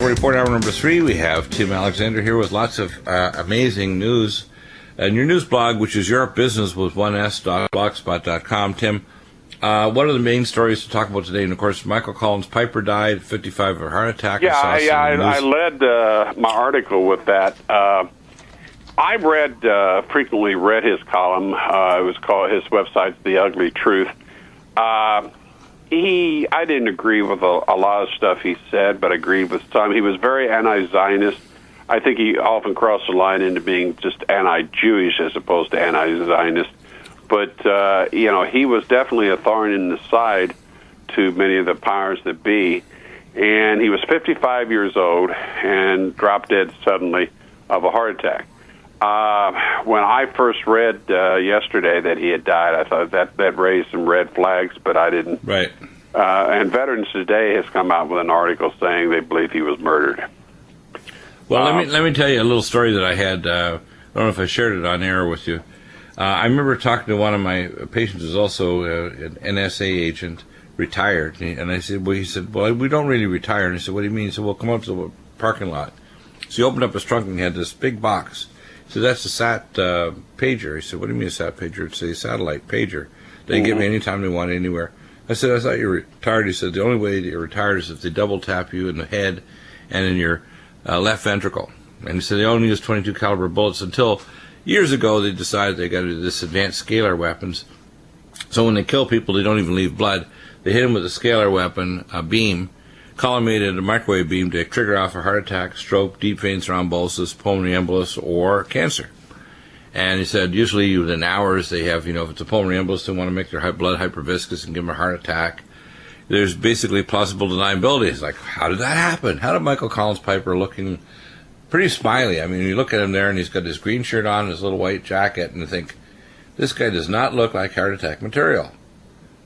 Report hour number 3, we have Tim Alexander here with lots of amazing news. And your news blog, which is Europe Business with 1s.blogspot.com. Tim, what are the main stories to talk about today? And, of course, Michael Collins Piper died at 55 of a heart attack. I led my article with that. I frequently read his column. It was called, his website's The Ugly Truth. I didn't agree with a lot of stuff he said, but agreed with some. He was very anti-Zionist. I think he often crossed the line into being just anti-Jewish as opposed to anti-Zionist. But, he was definitely a thorn in the side to many of the powers that be. And he was 55 years old and dropped dead suddenly of a heart attack. When I first read yesterday that he had died, I thought that raised some red flags, but I didn't. Right. And Veterans Today has come out with an article saying they believe he was murdered. Well, let me tell you a little story that I had. I don't know if I shared it on air with you. I remember talking to one of my patients who's also an NSA agent, retired, and I said, he said, we don't really retire. And I said, what do you mean? He said, well, come up to the parking lot. So he opened up his trunk and he had this big box. So that's a SAT pager. He said, what do you mean a SAT pager? It's a satellite pager. They can get me anytime they want, anywhere. I said, I thought you were retired. He said, the only way that you're retired is if they double tap you in the head and in your left ventricle. And he said they only use 22 caliber bullets until years ago they decided they got to do this advanced scalar weapons. So when they kill people, they don't even leave blood. They hit them with a scalar weapon, a beam, collimated a microwave beam to trigger off a heart attack, stroke, deep vein thrombosis, pulmonary embolus, or cancer. And he said usually within hours they have, if it's a pulmonary embolus, they want to make their blood hyperviscous and give them a heart attack. There's basically plausible deniability. It's like, how did that happen? How did Michael Collins Piper, looking pretty smiley? I mean, you look at him there and he's got his green shirt on, his little white jacket, and you think, this guy does not look like heart attack material.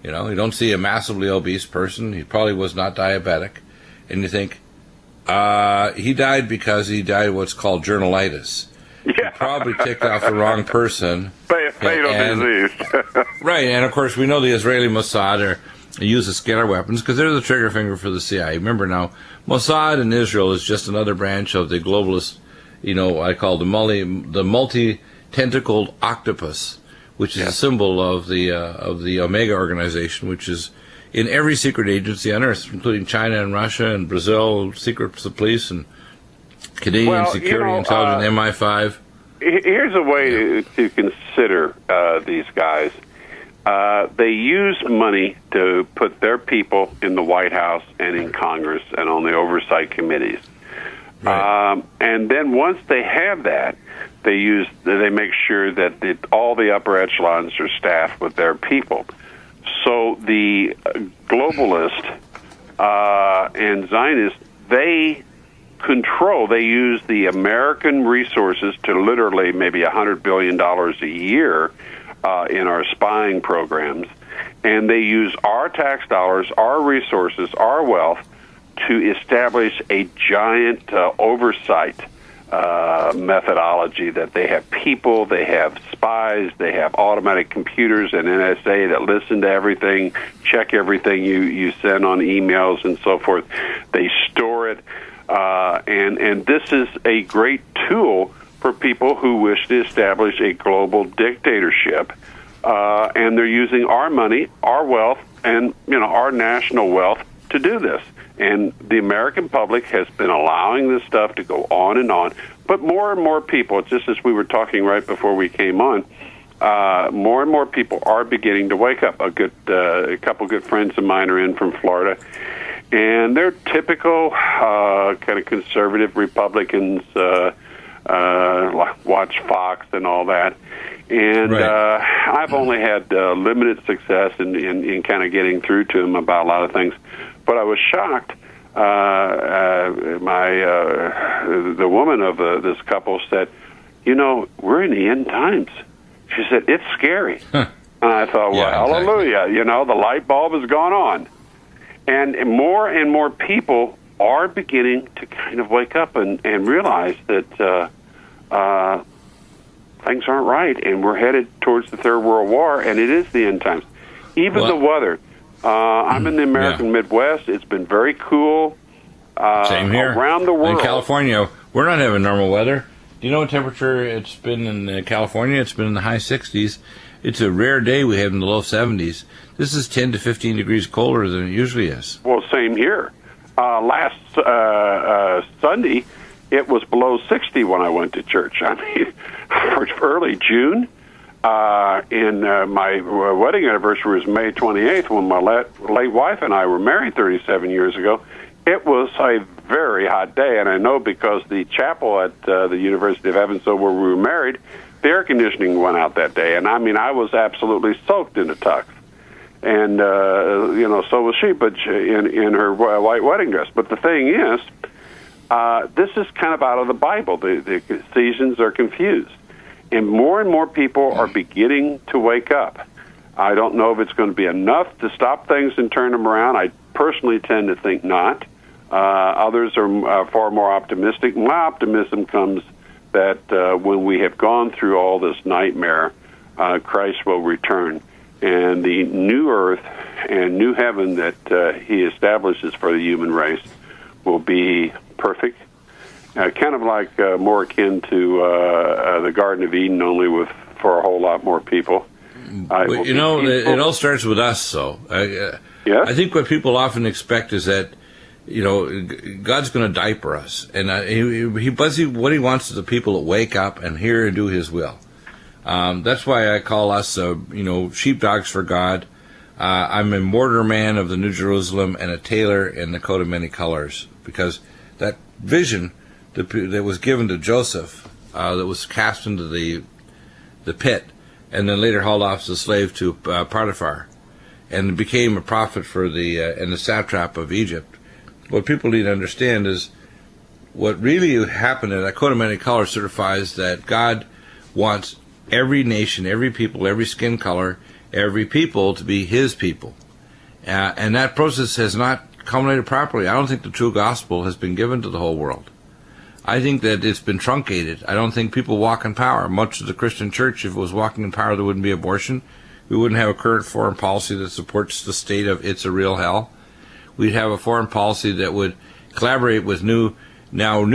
You don't see a massively obese person. He probably was not diabetic. And you think, he died because he died of what's called journalitis. Yeah. He probably ticked off the wrong person. Fatal disease. Right, and of course we know the Israeli Mossad uses scalar weapons because they're the trigger finger for the CIA. Remember now, Mossad in Israel is just another branch of the globalist, I call the multi-tentacled octopus, which is a symbol of the Omega organization, which is in every secret agency on Earth, including China and Russia and Brazil, secret police and Canadian security intelligence, MI5. Here's a way to consider these guys. They use money to put their people in the White House and in Congress and on the oversight committees. Right. And then once they have that, they make sure that all the upper echelons are staffed with their people. So the globalists and Zionists, they use the American resources to literally maybe $100 billion a year in our spying programs, and they use our tax dollars, our resources, our wealth to establish a giant oversight methodology that they have people, they have spies, they have automatic computers and NSA that listen to everything, check everything you send on emails and so forth. They store it, and this is a great tool for people who wish to establish a global dictatorship, and they're using our money, our wealth, and our national wealth to do this. And the American public has been allowing this stuff to go on and on. But more and more people, just as we were talking right before we came on, more and more people are beginning to wake up. A couple good friends of mine are in from Florida, and they're typical kind of conservative Republicans, watch Fox and all that. And right. I've only had limited success in kind of getting through to them about a lot of things. But I was shocked. The woman of this couple said, we're in the end times. She said, it's scary. Huh. And I thought, well, hallelujah, exactly. The light bulb has gone on. And more people are beginning to kind of wake up and realize that things aren't right, and we're headed towards the Third World War, and it is the end times. Even the weather. I'm in the American Midwest. It's been very cool. Same here. Around the world. In California, we're not having normal weather. Do you know what temperature it's been in California? It's been in the high 60s. It's a rare day we have in the low 70s. This is 10 to 15 degrees colder than it usually is. Well, same here. Last Sunday, it was below 60 when I went to church. I mean, early June. And my wedding anniversary was May 28th when my late wife and I were married 37 years ago. It was a very hot day, and I know because the chapel at the University of Evansville where we were married, the air conditioning went out that day. And, I mean, I was absolutely soaked in a tux. And, so was she, but in her white wedding dress. But the thing is, this is kind of out of the Bible. The seasons are confused. And more people are beginning to wake up. I don't know if it's going to be enough to stop things and turn them around. I personally tend to think not. Others are far more optimistic. My optimism comes that when we have gone through all this nightmare, Christ will return. And the new earth and new heaven that he establishes for the human race will be perfect. Kind of like more akin to the Garden of Eden, only for a whole lot more people. It all starts with us, though. Yes? I think what people often expect is that, God's going to diaper us. And what he wants is the people that wake up and hear and do his will. That's why I call us, sheepdogs for God. I'm a mortar man of the New Jerusalem and a tailor in the coat of many colors, because that vision that was given to Joseph, that was cast into the pit, and then later hauled off as a slave to Potiphar, and became a prophet for and the satrap of Egypt. What people need to understand is what really happened, and that coat of many colors certifies that God wants every nation, every people, every skin color, every people to be his people. And that process has not culminated properly. I don't think the true gospel has been given to the whole world. I think that it's been truncated. I don't think people walk in power. Much of the Christian church, if it was walking in power, there wouldn't be abortion. We wouldn't have a current foreign policy that supports the state of it's a real hell. We'd have a foreign policy that would collaborate with new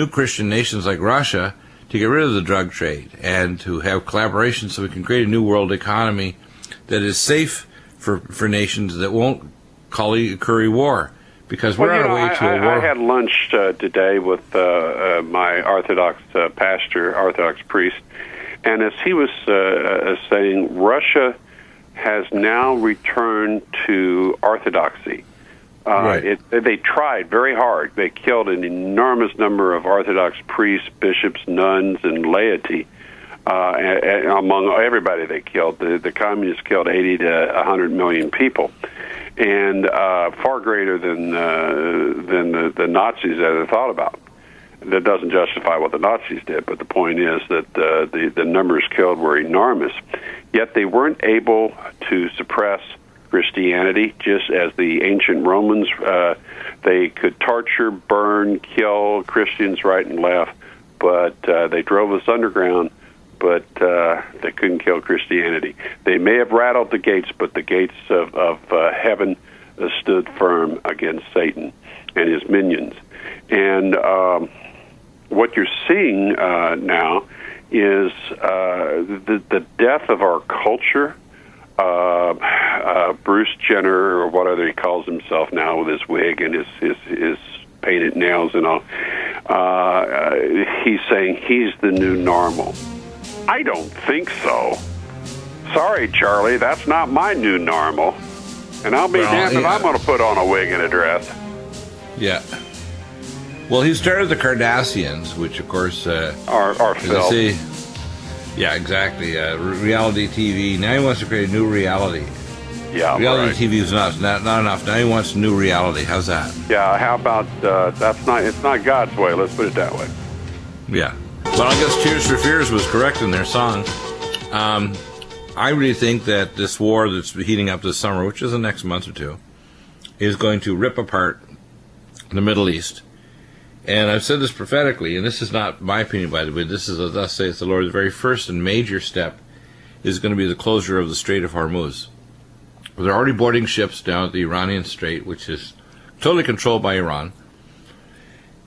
Christian nations like Russia to get rid of the drug trade and to have collaboration so we can create a new world economy that is safe for nations that won't curry war. Because we're on our way to a war. I had lunch today with my Orthodox Orthodox priest, and as he was saying, Russia has now returned to Orthodoxy. Right. They tried very hard. They killed an enormous number of Orthodox priests, bishops, nuns, and laity. And among everybody they killed, the communists killed 80 to 100 million people, and far greater than the Nazis ever thought about. That doesn't justify what the Nazis did, but the point is that the numbers killed were enormous. Yet they weren't able to suppress Christianity, just as the ancient Romans. They could torture, burn, kill Christians right and left, but they drove us underground. But they couldn't kill Christianity. They may have rattled the gates, but the gates of heaven stood firm against Satan and his minions. And what you're seeing now is the death of our culture. Bruce Jenner, or whatever he calls himself now, with his wig and his painted nails and all, he's saying he's the new normal. I don't think so. Sorry, Charlie, that's not my new normal. And I'll be damned if I'm going to put on a wig and a dress. Yeah. Well, he started the Kardashians, which, of course, are filth. Yeah, exactly. Reality TV. Now he wants to create a new reality. Yeah, reality TV is not enough. Now he wants new reality. How's that? Yeah. How about it's not God's way. Let's put it that way. Yeah. Well, I guess Tears for Fears was correct in their song. I really think that this war that's heating up this summer, which is the next month or two, is going to rip apart the Middle East. And I've said this prophetically, and this is not my opinion, by the way. This is, thus saith the Lord, the very first and major step is going to be the closure of the Strait of Hormuz. They're already boarding ships down at the Iranian Strait, which is totally controlled by Iran.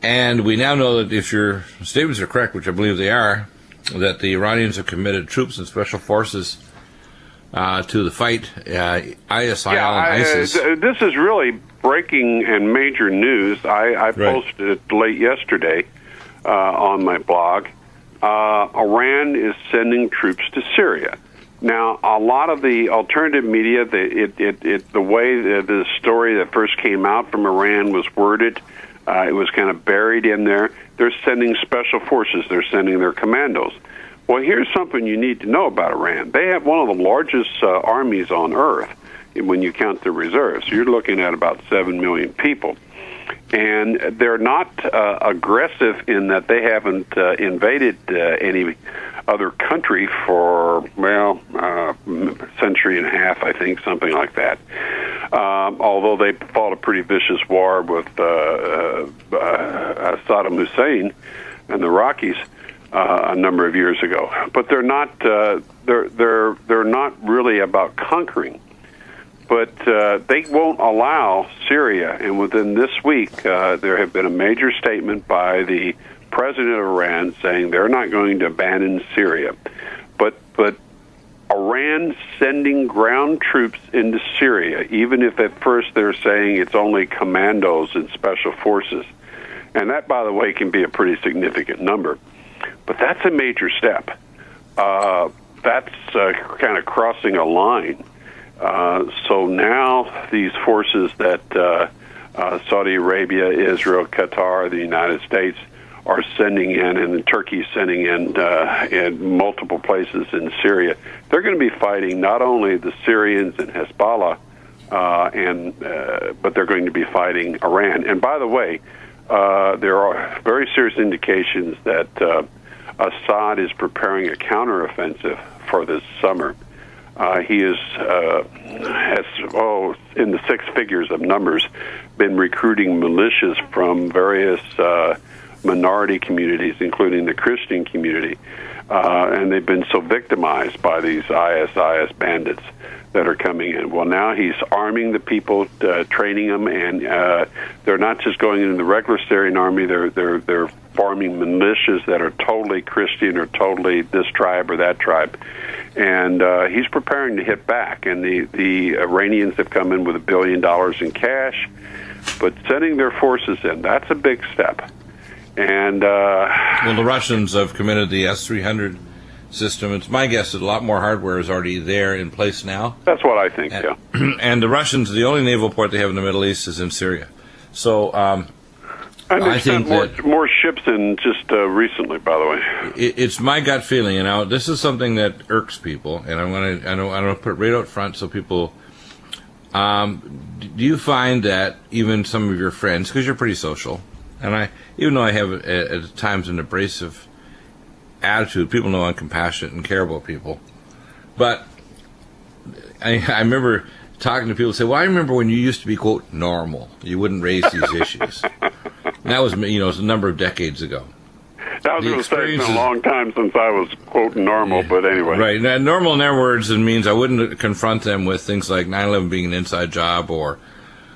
And we now know that if your statements are correct, which I believe they are, that the Iranians have committed troops and special forces to the fight, ISIL and ISIS. This is really breaking and major news. I posted it late yesterday on my blog. Iran is sending troops to Syria. Now, a lot of the alternative media, the way the story that first came out from Iran was worded, it was kind of buried in there. They're sending special forces. They're sending their commandos. Well, here's something you need to know about Iran. They have one of the largest armies on earth when you count the reserves. You're looking at about 7 million people. And they're not aggressive in that they haven't invaded any other country for, a century and a half, I think, something like that. Although they fought a pretty vicious war with Saddam Hussein and the Rockies a number of years ago. But they're not they're not really about conquering. But they won't allow Syria, and within this week, there have been a major statement by the president of Iran saying they're not going to abandon Syria. But Iran sending ground troops into Syria, even if at first they're saying it's only commandos and special forces, and that, by the way, can be a pretty significant number. But that's a major step. That's kind of crossing a line. So now these forces that Saudi Arabia, Israel, Qatar, the United States are sending in, and Turkey sending in multiple places in Syria, they're going to be fighting not only the Syrians and Hezbollah, but they're going to be fighting Iran. And by the way, there are very serious indications that Assad is preparing a counteroffensive for this summer. He has in the six figures of numbers, been recruiting militias from various minority communities, including the Christian community, and they've been so victimized by these ISIS bandits that are coming in. Well, now he's arming the people, training them, and they're not just going into the regular Syrian army. They're forming militias that are totally Christian or totally this tribe or that tribe. And he's preparing to hit back. And the Iranians have come in with $1 billion in cash, but sending their forces in, that's a big step. And well, the Russians have committed the S-300 system. It's my guess that a lot more hardware is already there in place now. That's what I think, yeah. And the Russians, the only naval port they have in the Middle East is in Syria. So and they sent more ships in just recently, by the way. It's my gut feeling, this is something that irks people, and I'm going to put it right out front so people. Do you find that even some of your friends, because you're pretty social, and even though I have at times an abrasive attitude, people know I'm compassionate and care about people, but I remember talking to people who say, well, I remember when you used to be, quote, normal. You wouldn't raise these issues. And that was, it was a number of decades ago. I was going to say it's been a long time since I was, quote, normal, but anyway. Right. Now, normal in their words means I wouldn't confront them with things like 9/11 being an inside job or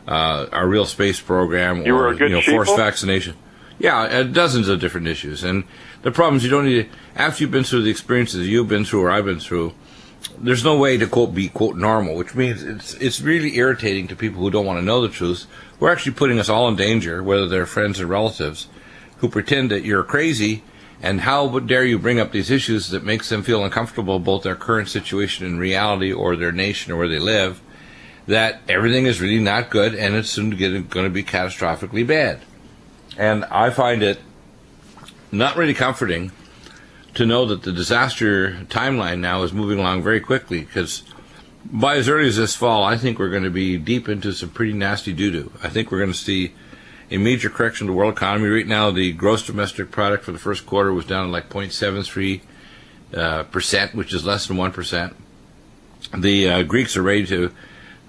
our real space program or forced vaccination. Yeah, dozens of different issues. And the problem is you don't need to, after you've been through the experiences you've been through or I've been through, there's no way to, quote, be, quote, normal, which means it's really irritating to people who don't want to know the truth. We're actually putting us all in danger, whether they're friends or relatives, who pretend that you're crazy, and how dare you bring up these issues that makes them feel uncomfortable about their current situation in reality or their nation or where they live, that everything is really not good and it's soon going to be catastrophically bad. And I find it not really comforting to know that the disaster timeline now is moving along very quickly, because by as early as this fall, I think we're going to be deep into some pretty nasty doo-doo. I think we're going to see a major correction of the world economy. Right now, the gross domestic product for the first quarter was down to like 0.73%, which is less than 1%. The Greeks are ready to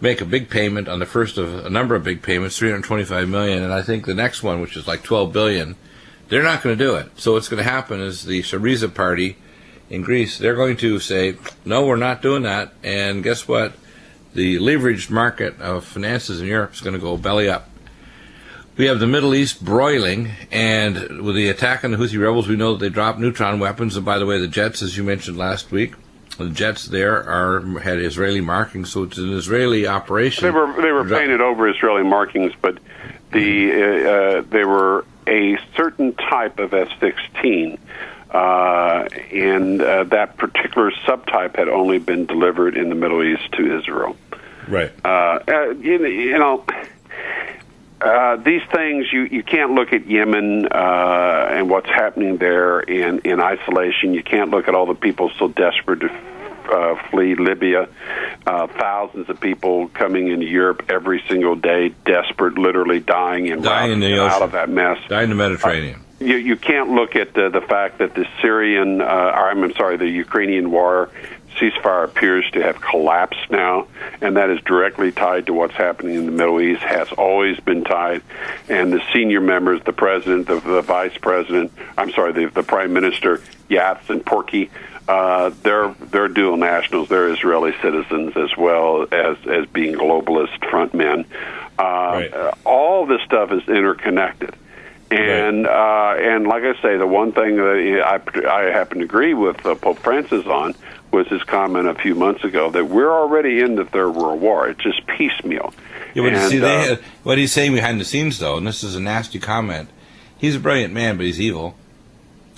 make a big payment on the first of a number of big payments, $325 million, and I think the next one, which is like $12 billion, they're not going to do it. So what's going to happen is the Syriza party in Greece, they're going to say, no, we're not doing that, and guess what? The leveraged market of finances in Europe is going to go belly up. we have the Middle East broiling, and with the attack on the Houthi rebels, we know that they dropped neutron weapons. And by the way, the jets, as you mentioned last week, the jets there had Israeli markings, so it's an Israeli operation. They were painted over Israeli markings, but they were a certain type of F-16, and that particular subtype had only been delivered in the Middle East to Israel. Right. These things, you can't look at Yemen and what's happening there in isolation. You can't look at all the people so desperate to flee Libya. Thousands of people coming into Europe every single day, desperate, literally dying in the ocean, out of that mess. Dying in the Mediterranean. You can't look at the fact that the the Ukrainian war ceasefire appears to have collapsed now, and that is directly tied to what's happening in the Middle East, has always been tied, and the senior members, the president, the vice president, the prime minister, Yats and Porky, they're dual nationals. They're Israeli citizens as well as being globalist front men. Right. All this stuff is interconnected. And and like I say, the one thing that I happen to agree with Pope Francis on was his comment a few months ago that we're already in the Third World War. It's just piecemeal. Yeah, but what he's saying behind the scenes, though, and this is a nasty comment, he's a brilliant man, but he's evil.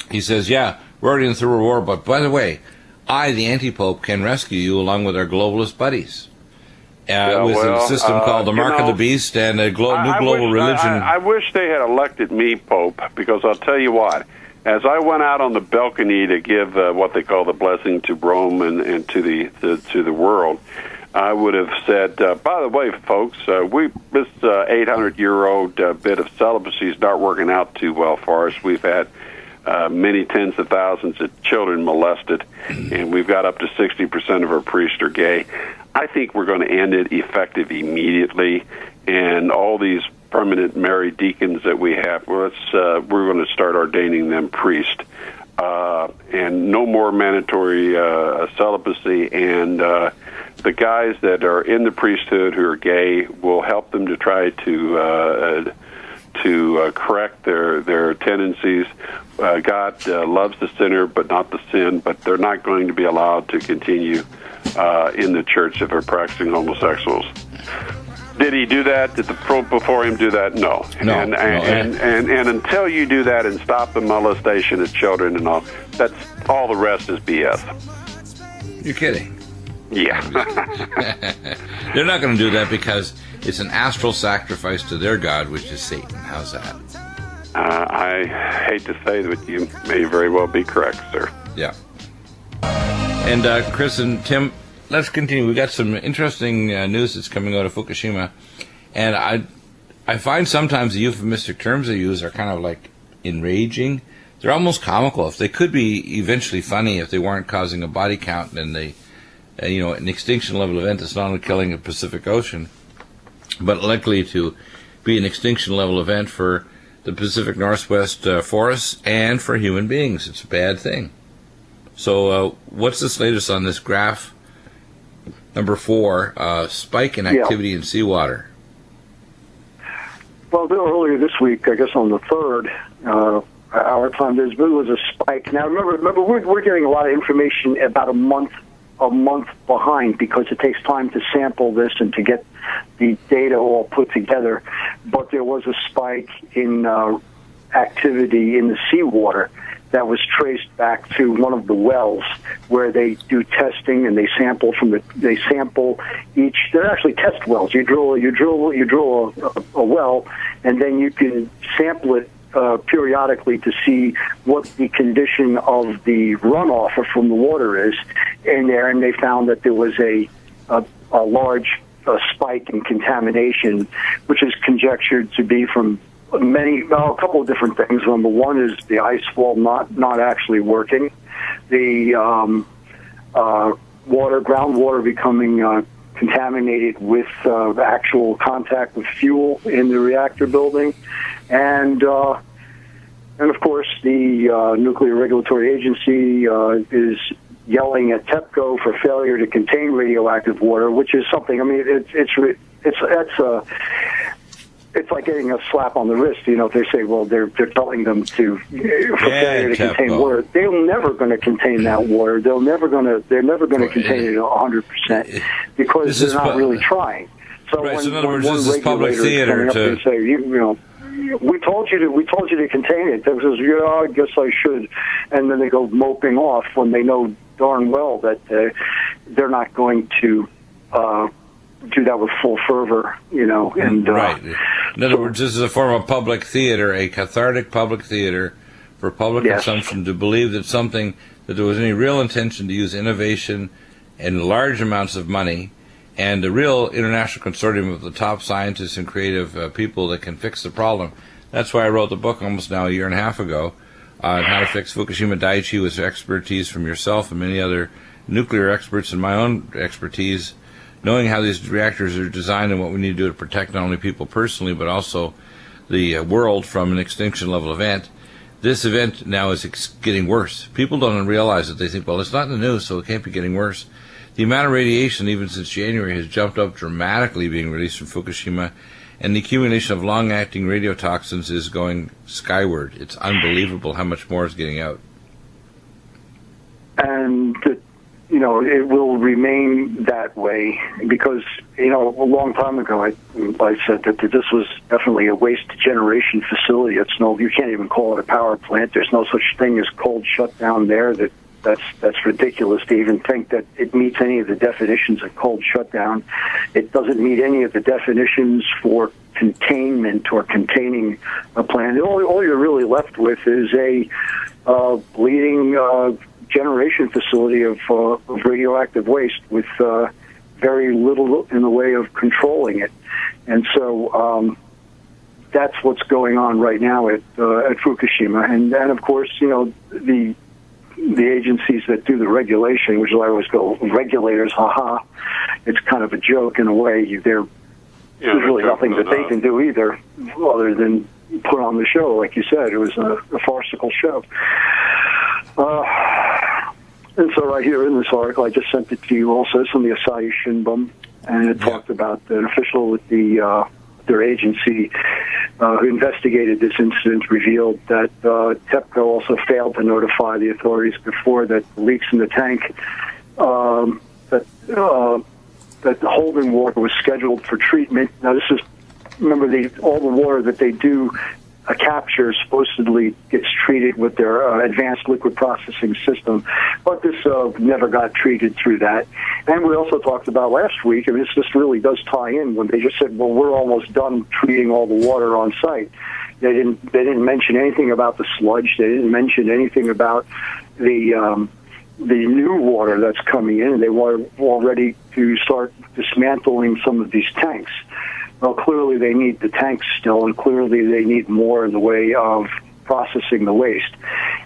He says, yeah, we're already in the Third World War, but by the way, I, the anti-pope, can rescue you along with our globalist buddies. With a system called the Mark of the Beast and a new global religion. I wish they had elected me Pope, because I'll tell you what, as I went out on the balcony to give what they call the blessing to Rome and to the world, I would have said, by the way, folks, this 800-year-old bit of celibacy is not working out too well for us. We've had many tens of thousands of children molested, and we've got up to 60% of our priests are gay. I think we're going to end it effective immediately, and all these permanent married deacons that we have, we're going to start ordaining them priest, and no more mandatory celibacy. And the guys that are in the priesthood who are gay, will help them to try to correct their tendencies. God loves the sinner, but not the sin. But they're not going to be allowed to continue in the church if they're practicing homosexuals. Did he do that? Did the Pope before him do that? No. And until you do that and stop the molestation of children and all, that's all. The rest is BS. You're kidding. Yeah. They're not going to do that because it's an astral sacrifice to their god, which is Satan. How's that? I hate to say that you may very well be correct, sir. Yeah. And Chris and Tim, let's continue. We've got some interesting news that's coming out of Fukushima. And I find sometimes the euphemistic terms they use are kind of like enraging. They're almost comical. If they could be eventually funny if they weren't causing a body count and an extinction level event that's not only killing the Pacific Ocean, but likely to be an extinction level event for the Pacific Northwest forests and for human beings. It's a bad thing. So what's this latest on this graph, number 4, spike in activity in seawater? Well, earlier this week, I guess on the 3rd, our time, there was a spike. Now, remember, we're getting a lot of information about a month behind, because it takes time to sample this and to get the data all put together. But there was a spike in activity in the seawater that was traced back to one of the wells where they do testing, and they sample each. They're actually test wells. You drill a well, and then you can sample it periodically to see what the condition of the runoff from the water is in there, and they found that there was a large spike in contamination, which is conjectured to be from a couple of different things. Number one is the ice wall not actually working, the groundwater becoming contaminated with actual contact with fuel in the reactor building, and of course the Nuclear Regulatory Agency is yelling at TEPCO for failure to contain radioactive water, which is something. I mean, it's like getting a slap on the wrist. You know, they say, well, they're telling them to failure to contain water. They're never going to contain that water. They're never going to contain it 100% because they're not really trying. So right. when, So in other words, one this is public theater to say, you know, we told you to contain it. They says, yeah, I guess I should, and then they go moping off when they know darn well that they're not going to do that with full fervor, you know. And right. In other words, this is a form of public theater, a cathartic public theater for public consumption to believe that there was any real intention to use innovation and large amounts of money and a real international consortium of the top scientists and creative people that can fix the problem. That's why I wrote the book almost now a year and a half ago on how to fix Fukushima Daiichi with expertise from yourself and many other nuclear experts and my own expertise, knowing how these reactors are designed and what we need to do to protect not only people personally but also the world from an extinction level event. This event now is getting worse. People don't realize it. They think, well, it's not in the news, so it can't be getting worse. The amount of radiation, even since January, has jumped up dramatically being released from Fukushima, and the accumulation of long-acting radiotoxins is going skyward. It's unbelievable how much more is getting out. And you know, it will remain that way because, you know, a long time ago I said that this was definitely a waste generation facility. You can't even call it a power plant. There's no such thing as cold shutdown there. That's ridiculous to even think that it meets any of the definitions of cold shutdown. It doesn't meet any of the definitions for containment or containing a plant. All you're really left with is a bleeding generation facility of radioactive waste with very little in the way of controlling it. And so that's what's going on right now at Fukushima. And of course, you know, the agencies that do the regulation, which I always go, regulators, haha, it's kind of a joke in a way. There's really nothing that they can do either other than put on the show. Like you said, it was a farcical show. And so right here in this article, I just sent it to you also, it's from the Asahi Shimbun, and it talked about an official with their agency who investigated this incident revealed that TEPCO also failed to notify the authorities before that leaks in the tank, that the holding water was scheduled for treatment. Now this is, remember, all the water that they do capture supposedly gets treated with their advanced liquid processing system, but this never got treated through that. And we also talked about last week, I mean, this really does tie in when they just said, well, we're almost done treating all the water on site. They didn't mention anything about the sludge. They didn't mention anything about the new water that's coming in. They were all ready to start dismantling some of these tanks. Well, clearly they need the tanks still, and clearly they need more in the way of processing the waste.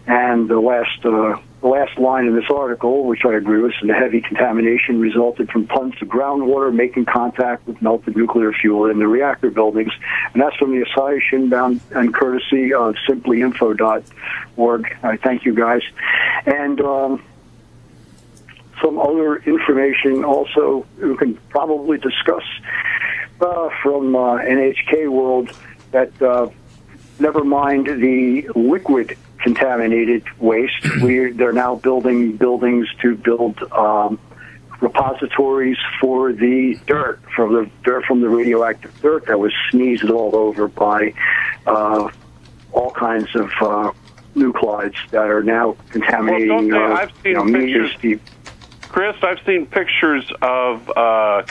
And the last line in this article, which I agree with, is the heavy contamination resulted from tons of groundwater making contact with melted nuclear fuel in the reactor buildings. And that's from the Asahi Shimbun and courtesy of simplyinfo.org. I thank you guys. And some other information also we can probably discuss from NHK World, that never mind the liquid contaminated waste, they're now building buildings to build repositories for the dirt from the radioactive dirt that was sneezed all over by all kinds of nuclides that are now contaminating meters deep. Chris, I've seen pictures of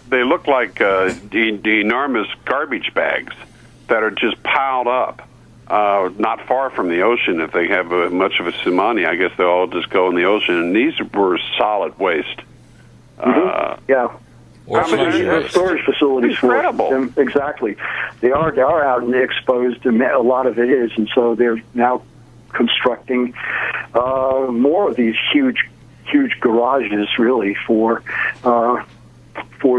they look like the enormous garbage bags that are just piled up not far from the ocean. If they have much of a tsunami, I guess they'll all just go in the ocean. And these were solid waste. Yeah. Storage facilities for them. Exactly. They are out and exposed, and a lot of it is. And so they're now constructing more of these huge garages, really, for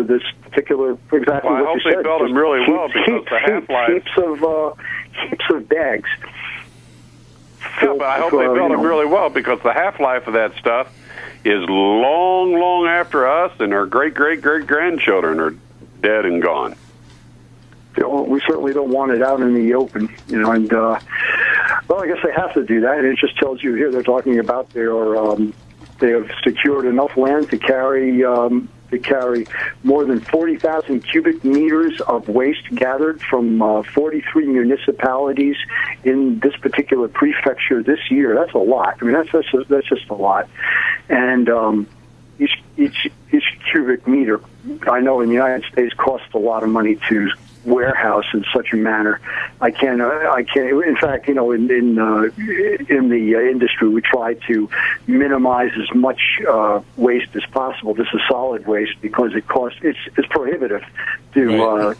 this particular, for exactly what you said. I hope they built them really well because the half-life... Heaps of bags. Yeah, but I hope they built them really well because the half-life of that stuff is long, long after us and our great-great-great-grandchildren are dead and gone. we certainly don't want it out in the open, and well, I guess they have to do that, and it just tells you here they're talking about they have secured enough land to carry more than 40,000 cubic meters of waste gathered from 43 municipalities in this particular prefecture this year. That's a lot. I mean, that's just a lot. And each cubic meter, I know in the United States, costs a lot of money to warehouse in such a manner. I can't. In fact, in the industry, we try to minimize as much waste as possible. This is solid waste because it's prohibitive to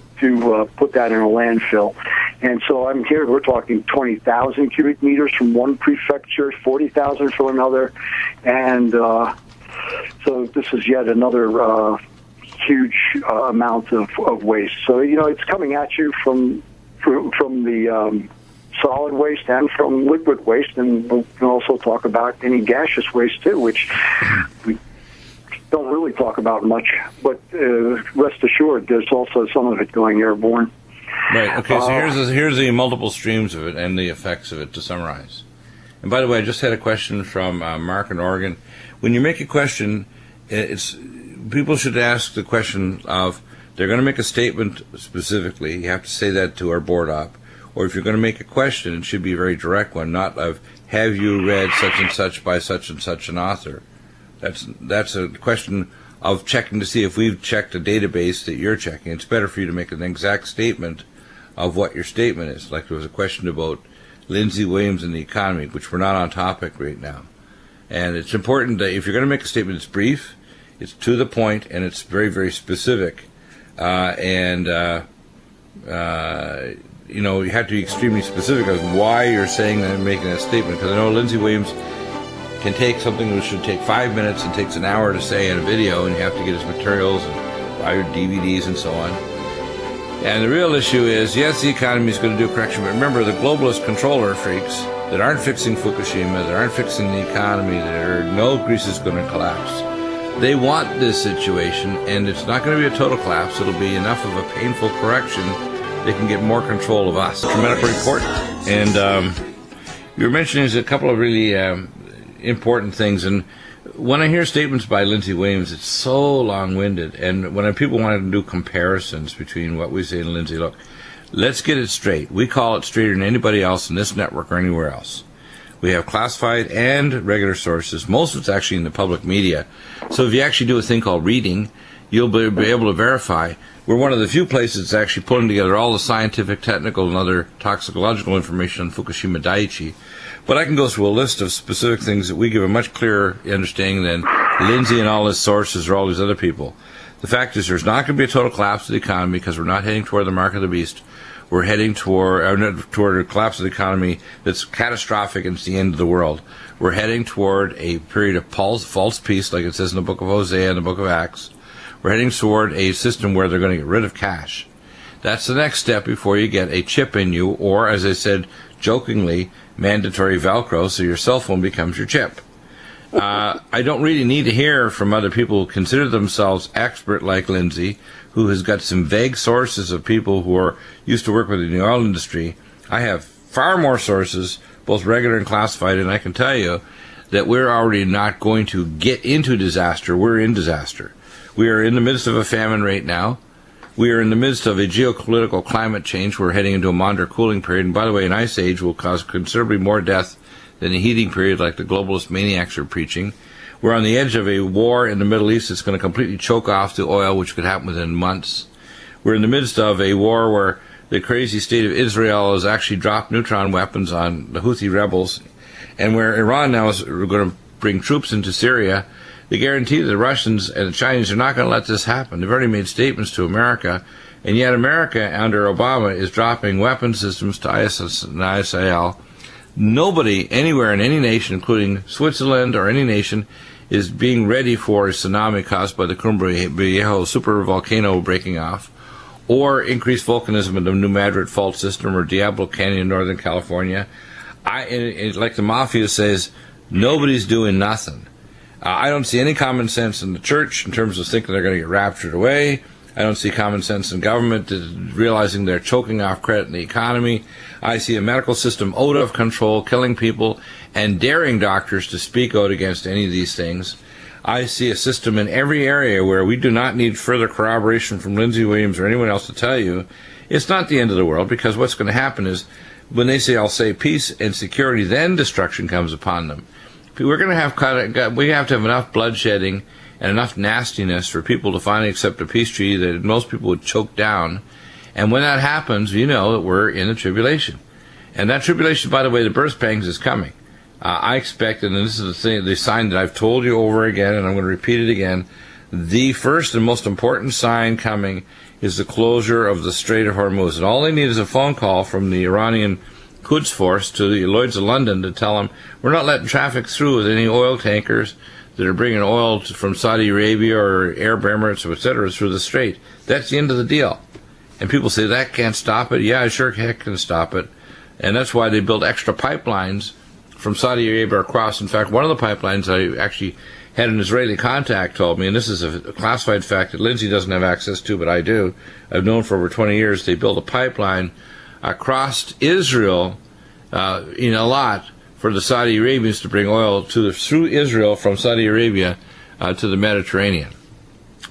put that in a landfill. And so I'm here. We're talking 20,000 cubic meters from one prefecture, 40,000 from another, and so this is yet another huge amount of waste. So it's coming at you from the solid waste and from liquid waste, and we can also talk about any gaseous waste too, which we don't really talk about much. But rest assured, there's also some of it going airborne. Right. Okay. So here's the multiple streams of it and the effects of it to summarize. And by the way, I just had a question from Mark in Oregon. When you make a question, people should ask the question of, they're going to make a statement specifically, you have to say that to our board op, or if you're going to make a question, it should be a very direct one, not of, have you read such and such by such and such an author? That's a question of checking to see if we've checked a database that you're checking. It's better for you to make an exact statement of what your statement is. Like there was a question about Lindsey Williams and the economy, which we're not on topic right now. And it's important that if you're going to make a statement, it's brief, it's to the point, and it's very, very specific. You have to be extremely specific of why you're saying that and making that statement. Because I know Lindsey Williams can take something that should take 5 minutes and takes an hour to say in a video, and you have to get his materials and buy your DVDs and so on. And the real issue is, yes, the economy is going to do a correction, but remember, the globalist controller freaks that aren't fixing Fukushima, that aren't fixing the economy, no Greece is going to collapse. They want this situation, and it's not going to be a total collapse. It'll be enough of a painful correction they can get more control of us. Nutrimedical report. And you were mentioning a couple of really important things. And when I hear statements by Lindsey Williams, it's so long-winded. And when people want to do comparisons between what we say and Lindsey, look, let's get it straight. We call it straighter than anybody else in this network or anywhere else. We have classified and regular sources. Most of it's actually in the public media. So if you actually do a thing called reading, you'll be able to verify. We're one of the few places that's actually pulling together all the scientific, technical, and other toxicological information on Fukushima Daiichi. But I can go through a list of specific things that we give a much clearer understanding than Lindsay and all his sources or all these other people. The fact is there's not going to be a total collapse of the economy because we're not heading toward the mark of the beast. We're heading toward a collapse of the economy that's catastrophic and it's the end of the world. We're heading toward a period of false peace, like it says in the book of Hosea and the book of Acts. We're heading toward a system where they're going to get rid of cash. That's the next step before you get a chip in you, or, as I said jokingly, mandatory Velcro, so your cell phone becomes your chip. I don't really need to hear from other people who consider themselves expert like Lindsay, who has got some vague sources of people who are used to work with in the oil industry. I have far more sources, both regular and classified, and I can tell you that we're already not going to get into disaster. We're in disaster. We are in the midst of a famine right now. We are in the midst of a geopolitical climate change. We're heading into a moderate cooling period. And by the way, an ice age will cause considerably more death than a heating period like the globalist maniacs are preaching. We're on the edge of a war in the Middle East that's going to completely choke off the oil, which could happen within months. We're in the midst of a war where the crazy state of Israel has actually dropped neutron weapons on the Houthi rebels, and where Iran now is going to bring troops into Syria. They guarantee the Russians and the Chinese are not going to let this happen. They've already made statements to America, and yet America, under Obama, is dropping weapon systems to ISIS and ISIL. Nobody anywhere in any nation, including Switzerland or any nation, is being ready for a tsunami caused by the Cumbre Viejo supervolcano breaking off, or increased volcanism in the New Madrid fault system or Diablo Canyon in Northern California. Like the mafia says, nobody's doing nothing. I don't see any common sense in the church in terms of thinking they're going to get raptured away. I don't see common sense in government realizing they're choking off credit in the economy. I see a medical system out of control, killing people, and daring doctors to speak out against any of these things. I see a system in every area where we do not need further corroboration from Lindsey Williams or anyone else to tell you it's not the end of the world, because what's going to happen is when they say, I'll say peace and security, then destruction comes upon them. We have to have enough bloodshedding and enough nastiness for people to finally accept a peace treaty that most people would choke down. And when that happens, you know that we're in a tribulation. And that tribulation, by the way, the birth pangs is coming. I expect, and this is the sign that I've told you over again, and I'm going to repeat it again, the first and most important sign coming is the closure of the Strait of Hormuz. And all they need is a phone call from the Iranian Quds Force to the Lloyds of London to tell them, we're not letting traffic through with any oil tankers that are bringing oil from Saudi Arabia or Arab Emirates, etc., through the Strait. That's the end of the deal. And people say, that can't stop it. Yeah, sure heck can stop it. And that's why they built extra pipelines from Saudi Arabia across. In fact, one of the pipelines I actually had an Israeli contact told me, and this is a classified fact that Lindsay doesn't have access to, but I do. I've known for over 20 years. They built a pipeline across Israel in a lot for the Saudi Arabians to bring oil through Israel from Saudi Arabia to the Mediterranean.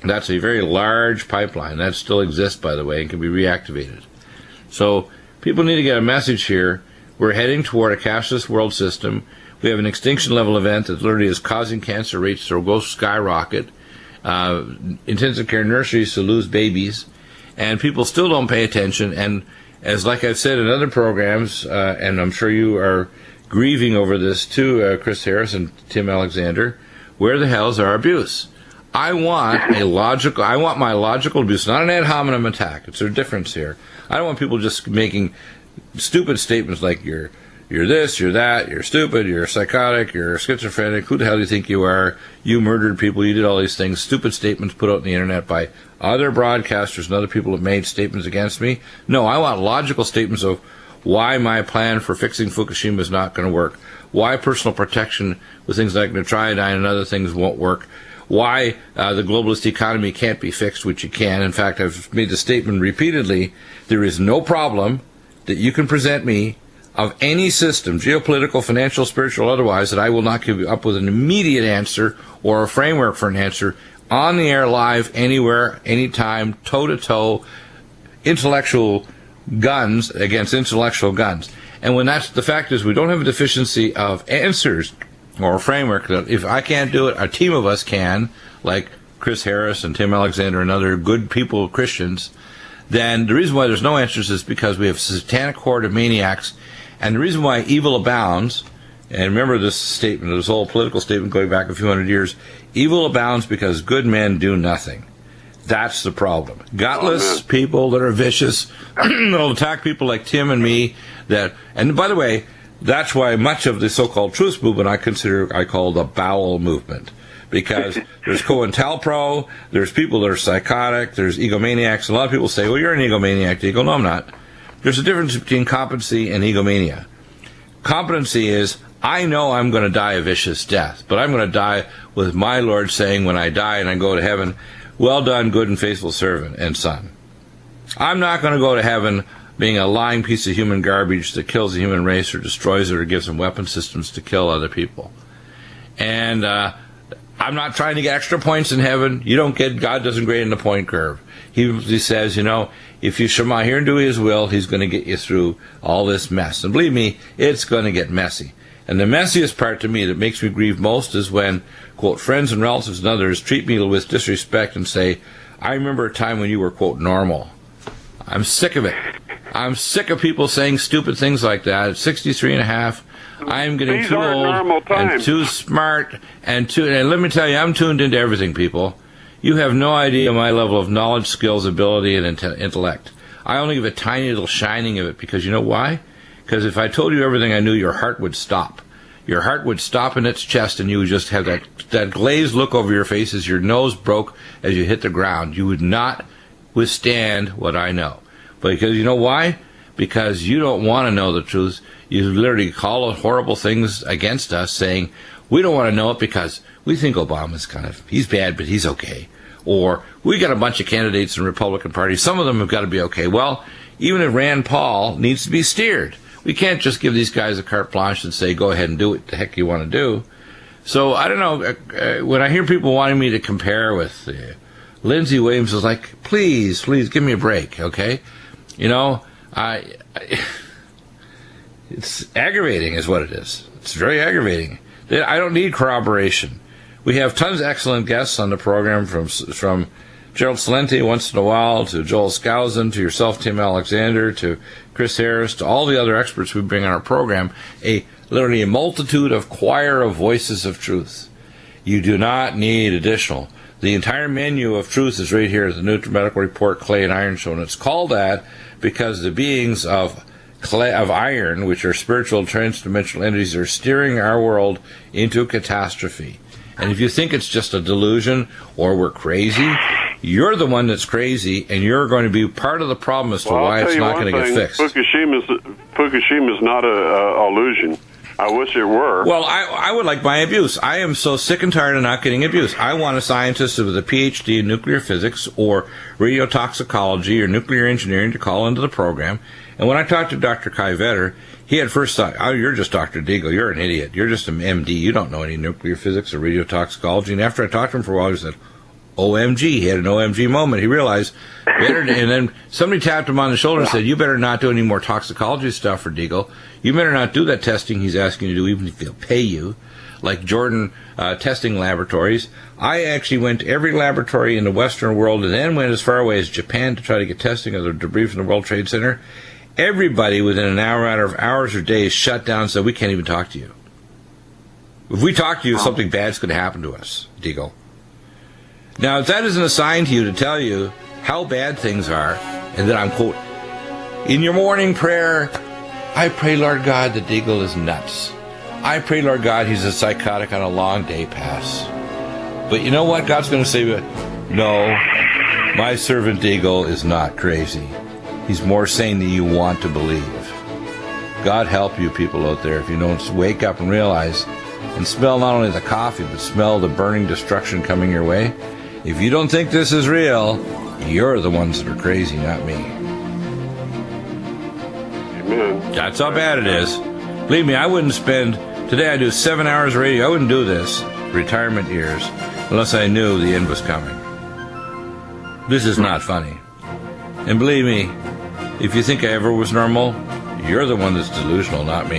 That's a very large pipeline. That still exists, by the way, and can be reactivated. So people need to get a message here. We're heading toward a cashless world system. We have an extinction level event that literally is causing cancer rates to go skyrocket, intensive care nurseries to lose babies, and people still don't pay attention. And as like I've said in other programs, and I'm sure you are grieving over this too, Chris Harris and Tim Alexander, where the hell's our abuse? I want my logical abuse, not an ad hominem attack. It's a difference here. I don't want people just making stupid statements like you're this, you're that, you're stupid, you're psychotic, you're schizophrenic, who the hell do you think you are? You murdered people, you did all these things. Stupid statements put out on the internet by other broadcasters and other people who have made statements against me. No, I want logical statements of why my plan for fixing Fukushima is not going to work, why personal protection with things like Nutrimedical and other things won't work, why the globalist economy can't be fixed, which it can. In fact, I've made the statement repeatedly, there is no problem that you can present me of any system, geopolitical, financial, spiritual, otherwise, that I will not give you up with an immediate answer or a framework for an answer on the air, live, anywhere, anytime, toe-to-toe, intellectual guns against intellectual guns. And when that's the fact is we don't have a deficiency of answers or a framework that if I can't do it, a team of us can, like Chris Harris and Tim Alexander and other good people, Christians, then the reason why there's no answers is because we have a satanic horde of maniacs. And the reason why evil abounds, and remember this statement, this whole political statement going back a few hundred years, evil abounds because good men do nothing. That's the problem. Gutless people that are vicious, they'll attack people like Tim and me. And by the way, that's why much of the so-called truth movement I call the bowel movement. Because there's COINTELPRO, there's people that are psychotic, there's egomaniacs. A lot of people say, well, you're an egomaniac. They go, no, I'm not. There's a difference between competency and egomania. Competency is, I know I'm going to die a vicious death, but I'm going to die with my Lord saying when I die and I go to heaven, well done, good and faithful servant and son. I'm not going to go to heaven being a lying piece of human garbage that kills the human race or destroys it or gives them weapon systems to kill other people. And I'm not trying to get extra points in heaven. God doesn't grade in the point curve. He says, if you shema here and do his will, he's going to get you through all this mess. And believe me, it's going to get messy. And the messiest part to me that makes me grieve most is when, quote, friends and relatives and others treat me with disrespect and say, I remember a time when you were, quote, normal. I'm sick of it. I'm sick of people saying stupid things like that. At 63 and a half, I'm getting too old and too smart and let me tell you, I'm tuned into everything, people. You have no idea my level of knowledge, skills, ability, and intellect. I only give a tiny little shining of it because you know why? Because if I told you everything I knew, your heart would stop. Your heart would stop in its chest and you would just have that glazed look over your face as your nose broke as you hit the ground. You would not withstand what I know. Because you know why? Because you don't want to know the truth. You literally call out horrible things against us saying, we don't want to know it because we think Obama's he's bad, but he's okay. Or, we got a bunch of candidates in the Republican Party. Some of them have got to be okay. Well, even if Rand Paul needs to be steered, we can't just give these guys a carte blanche and say, go ahead and do what the heck you want to do. So, I don't know, when I hear people wanting me to compare with Lindsey Williams, is like, please give me a break, okay? You know, it's aggravating is what it is. It's very aggravating. I don't need corroboration. We have tons of excellent guests on the program, from Gerald Celente once in a while, to Joel Skousen, to yourself, Tim Alexander, to Chris Harris, to all the other experts we bring on our program, literally a multitude of choir of voices of truth. You do not need additional. The entire menu of truth is right here at the Nutrimedical Report, Clay and Iron Show, and it's called that because the beings of iron, which are spiritual transdimensional entities, are steering our world into a catastrophe. And if you think it's just a delusion or we're crazy, you're the one that's crazy, and you're going to be part of the problem as to why it's not going to get fixed. Fukushima's not a illusion. I wish it were. Well, I would like my abuse. I am so sick and tired of not getting abuse. I want a scientist with a PhD in nuclear physics or radiotoxicology or nuclear engineering to call into the program. And when I talked to Dr. Kai Vetter, he had first thought, oh, you're just Dr. Deagle. You're an idiot. You're just an MD. You don't know any nuclear physics or radiotoxicology. And after I talked to him for a while, he said, OMG. He had an OMG moment. He realized, and then somebody tapped him on the shoulder and said, you better not do any more toxicology stuff for Deagle. You better not do that testing he's asking you to do, even if he'll pay you, like Jordan Testing Laboratories. I actually went to every laboratory in the Western world and then went as far away as Japan to try to get testing of the debris from the World Trade Center. Everybody within an hour, out of hours or days, shut down and said, we can't even talk to you. If we talk to you, something bad's going to happen to us, Deagle. Now, if that isn't a sign to you to tell you how bad things are, and that I'm, quote, in your morning prayer, I pray, Lord God, that Deagle is nuts. I pray, Lord God, he's a psychotic on a long day pass. But you know what? God's going to say, no, my servant Deagle is not crazy. He's more sane than you want to believe. God help you people out there if you don't wake up and realize and smell not only the coffee, but smell the burning destruction coming your way. If you don't think this is real, you're the ones that are crazy, not me. Amen. That's how bad it is. Believe me, I wouldn't spend, today I do 7 hours of radio, I wouldn't do this, retirement years, unless I knew the end was coming. This is not funny. And believe me, if you think I ever was normal, you're the one that's delusional, not me.